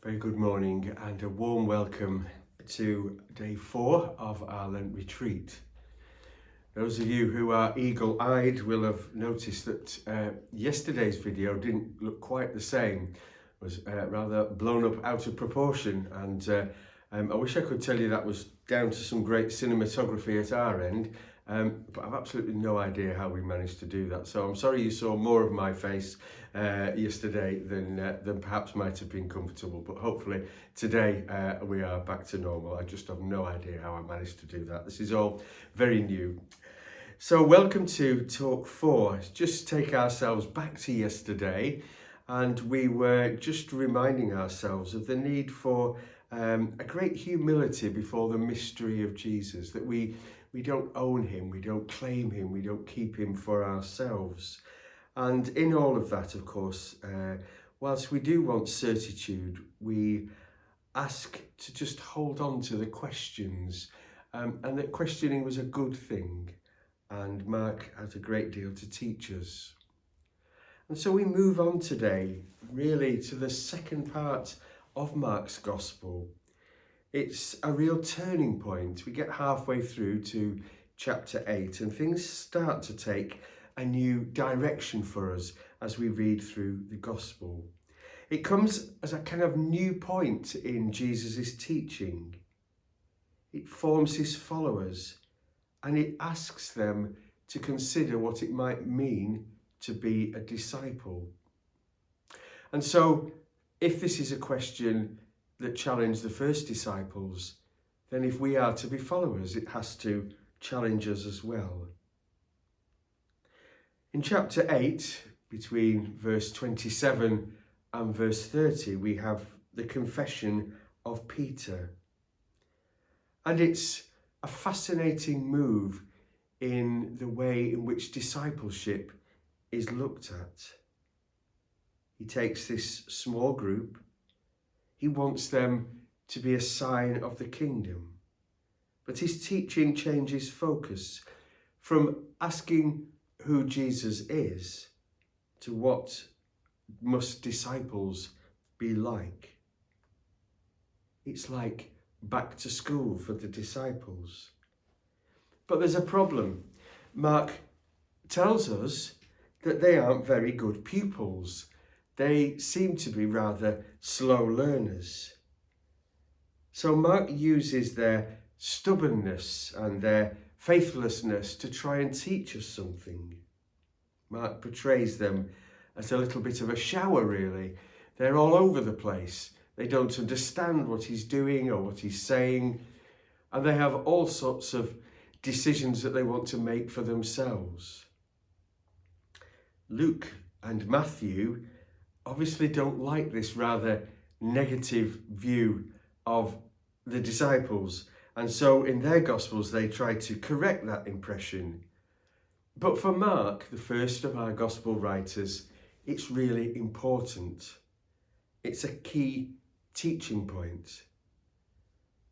Very good morning and a warm welcome to day 4 of our Lent retreat. Those of you who are eagle-eyed will have noticed that yesterday's video didn't look quite the same. It was rather blown up out of proportion, and I wish I could tell you that was down to some great cinematography at our end, but I've absolutely no idea how we managed to do that. So I'm sorry you saw more of my face yesterday than perhaps might have been comfortable, but hopefully today we are back to normal. I just have no idea how I managed to do that. This is all very new. So welcome to Talk 4. Just take ourselves back to yesterday, and we were just reminding ourselves of the need for a great humility before the mystery of Jesus, that we don't own him, we don't claim him, we don't keep him for ourselves. And in all of that, of course, whilst we do want certitude, we ask to just hold on to the questions, and that questioning was a good thing. And Mark has a great deal to teach us. And so we move on today, really, to the second part of Mark's Gospel. It's a real turning point. We get halfway through to chapter 8 and things start to take a new direction for us as we read through the Gospel. It comes as a kind of new point in Jesus' teaching. It forms his followers and it asks them to consider what it might mean to be a disciple. And so, if this is a question that challenged the first disciples, then if we are to be followers, it has to challenge us as well. In chapter 8, between verse 27 and verse 30, we have the confession of Peter. And it's a fascinating move in the way in which discipleship is looked at. He takes this small group. He wants them to be a sign of the kingdom. But his teaching changes focus from asking who Jesus is to what must disciples be like. It's like back to school for the disciples. But there's a problem. Mark tells us that they aren't very good pupils. They seem to be rather slow learners. So Mark uses their stubbornness and their faithlessness to try and teach us something. Mark portrays them as a little bit of a shower, really. They're all over the place. They don't understand what he's doing or what he's saying, and they have all sorts of decisions that they want to make for themselves. Luke and Matthew obviously don't like this rather negative view of the disciples, and so in their Gospels they try to correct that impression. But for Mark, the first of our Gospel writers, it's really important. It's a key teaching point.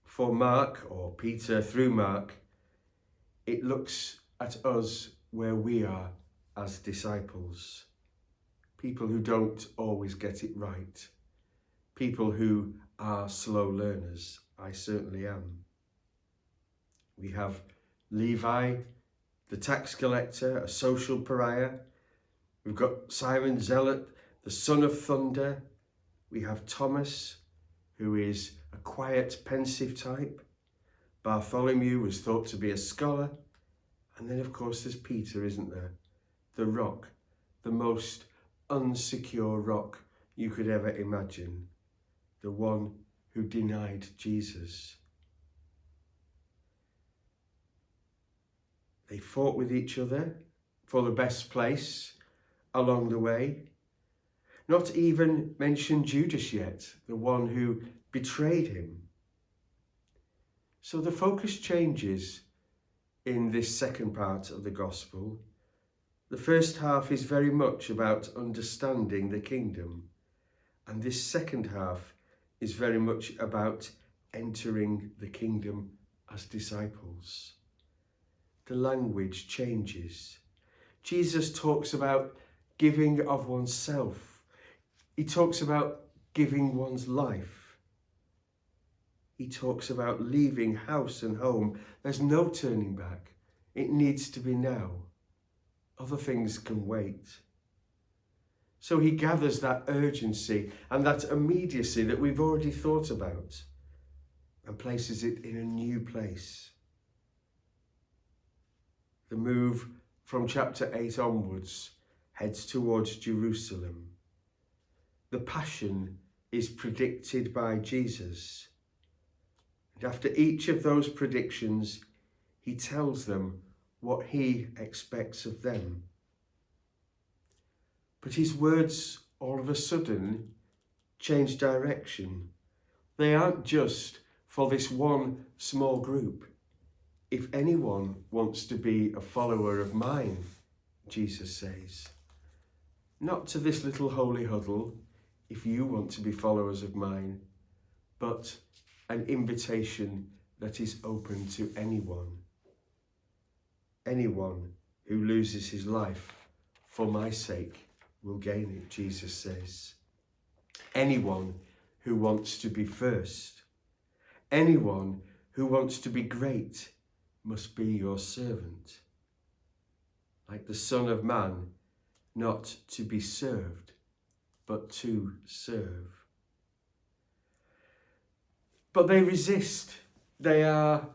For Mark, or Peter through Mark, it looks at us where we are as disciples. People who don't always get it right. People who are slow learners. I certainly am. We have Levi, the tax collector, a social pariah. We've got Simon Zealot, the son of thunder. We have Thomas, who is a quiet, pensive type. Bartholomew was thought to be a scholar. And then, of course, there's Peter, isn't there? The rock, the most unsecure rock you could ever imagine. The one who denied Jesus. They fought with each other for the best place along the way. Not even mention Judas yet, the one who betrayed him. So the focus changes in this second part of the Gospel. The first half is very much about understanding the kingdom, and this second half is very much about entering the kingdom as disciples. The language changes. Jesus talks about giving of oneself. He talks about giving one's life. he talks about leaving house and home. There's no turning back. It needs to be now. Other things can wait. So he gathers that urgency and that immediacy that we've already thought about and places it in a new place. The move from chapter 8 onwards heads towards Jerusalem. The Passion is predicted by Jesus. And after each of those predictions, he tells them what he expects of them. But his words all of a sudden change direction. They aren't just for this one small group. If anyone wants to be a follower of mine, Jesus says, not to this little holy huddle, if you want to be followers of mine, but an invitation that is open to anyone. Anyone who loses his life for my sake will gain it, Jesus says. Anyone who wants to be first, anyone who wants to be great must be your servant. Like the Son of Man, not to be served, but to serve. But they resist. They are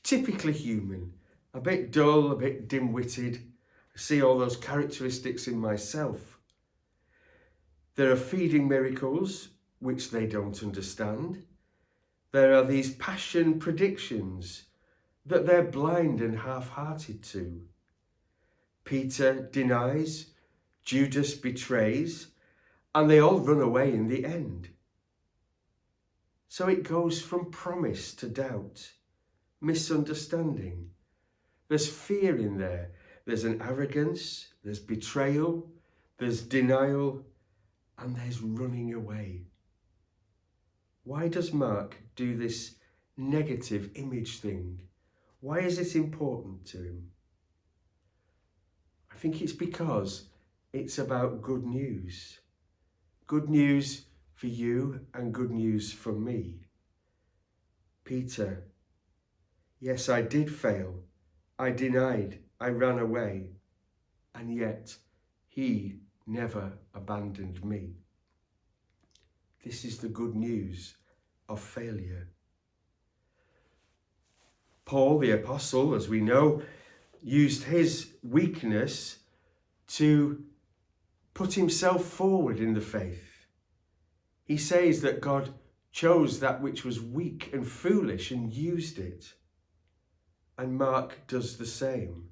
typically human, a bit dull, a bit dim-witted. I see all those characteristics in myself. There are feeding miracles, which they don't understand. There are these passion predictions that they're blind and half-hearted to. Peter denies, Judas betrays, and they all run away in the end. So it goes from promise to doubt, misunderstanding. There's fear in there. There's an arrogance, there's betrayal, there's denial, and there's running away. Why does Mark do this negative image thing? Why is it important to him? I think it's because it's about good news. Good news for you and good news for me. Peter, yes, I did fail. I denied. I ran away. And yet he never abandoned me. This is the good news of failure. Paul, the apostle, as we know, used his weakness to put himself forward in the faith. He says that God chose that which was weak and foolish and used it. And Mark does the same.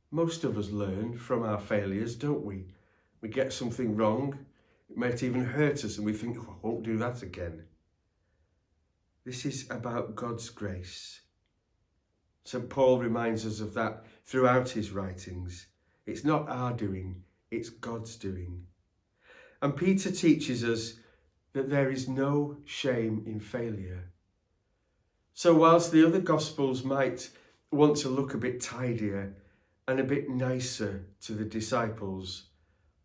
Most of us learn from our failures, don't we? We get something wrong. It might even hurt us and we think, oh, I won't do that again. This is about God's grace. St. Paul reminds us of that throughout his writings. It's not our doing, it's God's doing. And Peter teaches us that there is no shame in failure. So whilst the other Gospels might want to look a bit tidier and a bit nicer to the disciples,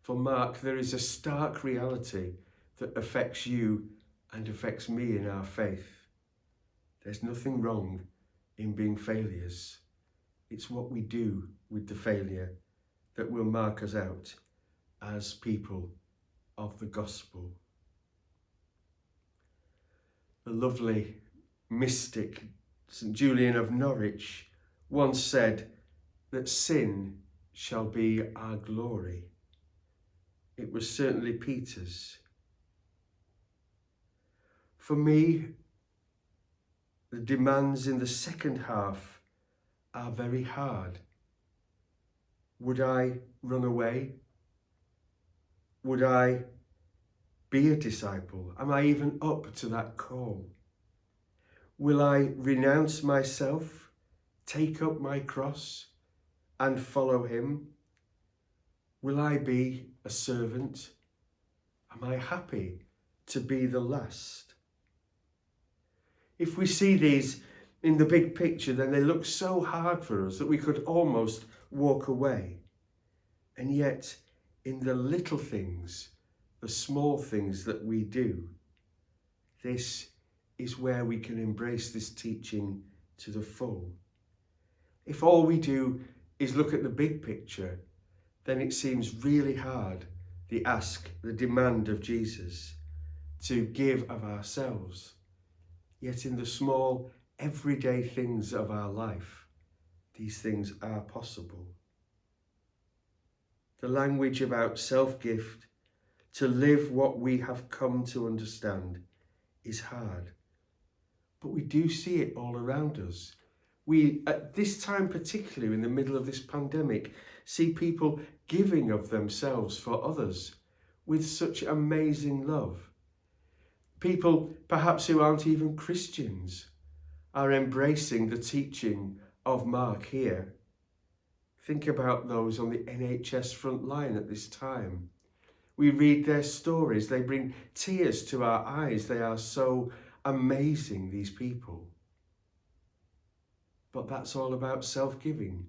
for Mark there is a stark reality that affects you and affects me in our faith. There's nothing wrong in being failures. It's what we do with the failure that will mark us out as people of the gospel. The lovely mystic St. Julian of Norwich once said that sin shall be our glory. It was certainly Peter's. For me, the demands in the second half are very hard. Would I run away? Would I be a disciple? Am I even up to that call? Will I renounce myself, take up my cross and follow him? Will I be a servant? Am I happy to be the last? If we see these in the big picture, then they look so hard for us that we could almost walk away. And yet, in the little things, the small things that we do, this is where we can embrace this teaching to the full. If all we do is look at the big picture, then it seems really hard, the ask, the demand of Jesus, to give of ourselves. Yet in the small, everyday things of our life, these things are possible. The language about self-gift, to live what we have come to understand, is hard. But we do see it all around us. We, at this time particularly in the middle of this pandemic, see people giving of themselves for others with such amazing love. People, perhaps who aren't even Christians, are embracing the teaching of Mark here. Think about those on the NHS front line at this time. We read their stories. They bring tears to our eyes. They are so amazing, these people. But that's all about self-giving,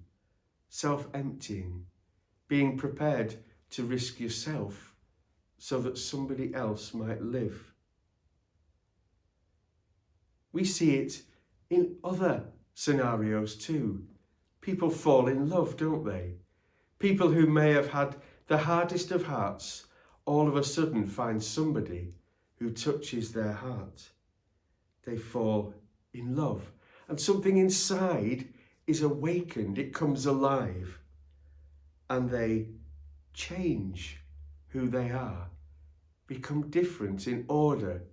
self-emptying, being prepared to risk yourself so that somebody else might live. We see it in other scenarios too. People fall in love, don't they? People who may have had the hardest of hearts all of a sudden find somebody who touches their heart. They fall in love, and something inside is awakened, it comes alive, and they change who they are, become different in order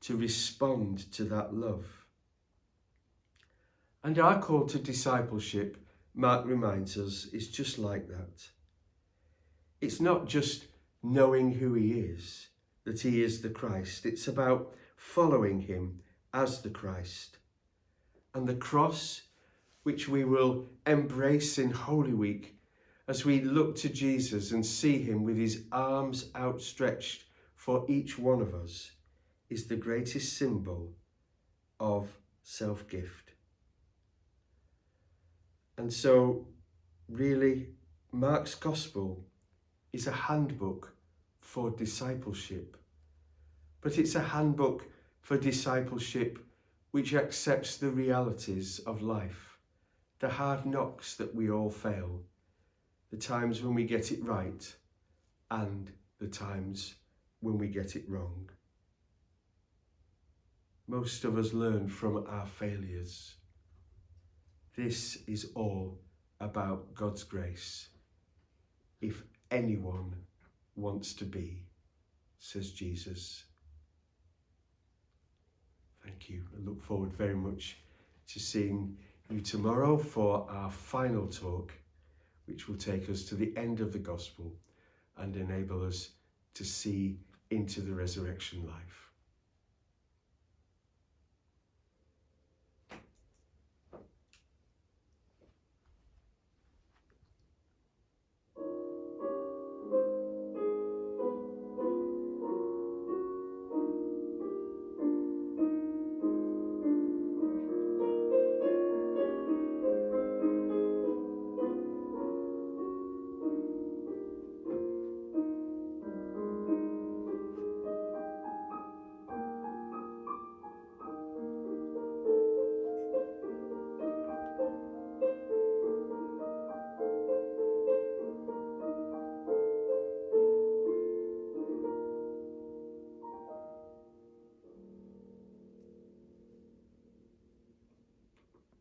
to respond to that love. And our call to discipleship, Mark reminds us, is just like that. It's not just knowing who he is, that he is the Christ. It's about following him as the Christ. And the cross, which we will embrace in Holy Week as we look to Jesus and see him with his arms outstretched for each one of us, is the greatest symbol of self-gift. And so, really, Mark's Gospel is a handbook for discipleship. But it's a handbook for discipleship which accepts the realities of life, the hard knocks that we all fail, the times when we get it right, and the times when we get it wrong. Most of us learn from our failures. This is all about God's grace. If anyone wants to be, says Jesus. Thank you. I look forward very much to seeing you tomorrow for our final talk, which will take us to the end of the gospel and enable us to see into the resurrection life.